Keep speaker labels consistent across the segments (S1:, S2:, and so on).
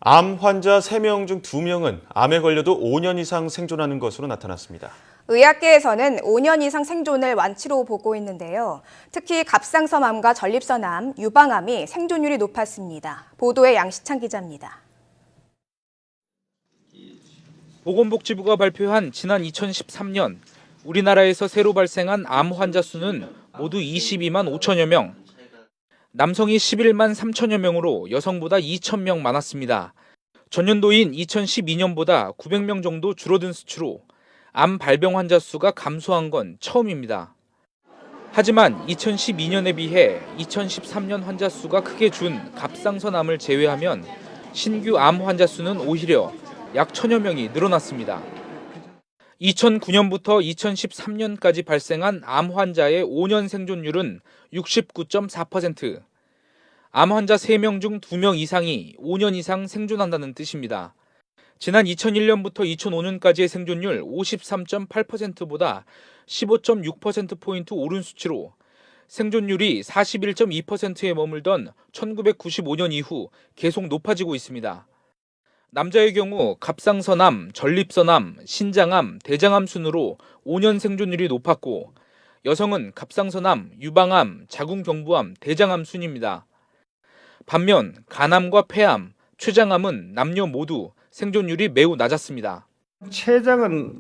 S1: 암 환자 3명 중 2명은 암에 걸려도 5년 이상 생존하는 것으로 나타났습니다.
S2: 의학계에서는 5년 이상 생존을 완치로 보고 있는데요. 특히 갑상선암과 전립선암, 유방암이 생존율이 높았습니다. 보도에 양시창 기자입니다.
S3: 보건복지부가 발표한 지난 2013년 우리나라에서 새로 발생한 암 환자 수는 모두 22만 5천여 명. 남성이 11만 3천여 명으로 여성보다 2천 명 많았습니다. 전년도인 2012년보다 900명 정도 줄어든 수치로 암 발병 환자 수가 감소한 건 처음입니다. 하지만 2012년에 비해 2013년 환자 수가 크게 준 갑상선암을 제외하면 신규 암 환자 수는 오히려 약 1,000여 명이 늘어났습니다. 2009년부터 2013년까지 발생한 암 환자의 5년 생존율은 69.4%. 암 환자 3명 중 2명 이상이 5년 이상 생존한다는 뜻입니다. 지난 2001년부터 2005년까지의 생존율 53.8%보다 15.6%포인트 오른 수치로 생존율이 41.2%에 머물던 1995년 이후 계속 높아지고 있습니다. 남자의 경우 갑상선암, 전립선암, 신장암, 대장암 순으로 5년 생존율이 높았고 여성은 갑상선암, 유방암, 자궁경부암, 대장암 순입니다. 반면 간암과 폐암, 췌장암은 남녀 모두 생존율이 매우 낮았습니다.
S4: 췌장은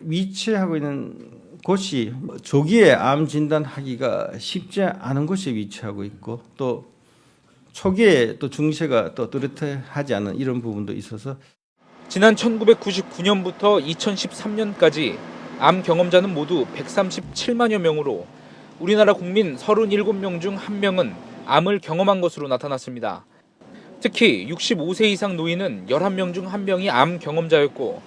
S4: 위치하고 있는 곳이 조기에 암 진단하기가 쉽지 않은 곳에 위치하고 있고 또 초기에 또 중세가 또 뚜렷하지 않은 이런 부분도 있어서
S3: 지난 1999년부터 2013년까지 암 경험자는 모두 137만여 명으로 우리나라 국민 37명 중 1명은 암을 경험한 것으로 나타났습니다. 특히 65세 이상 노인은 11명 중 1명이 암 경험자였고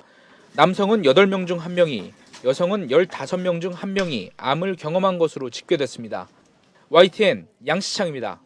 S3: 남성은 8명 중 1명이, 여성은 15명 중 1명이 암을 경험한 것으로 집계됐습니다. YTN 양시창입니다.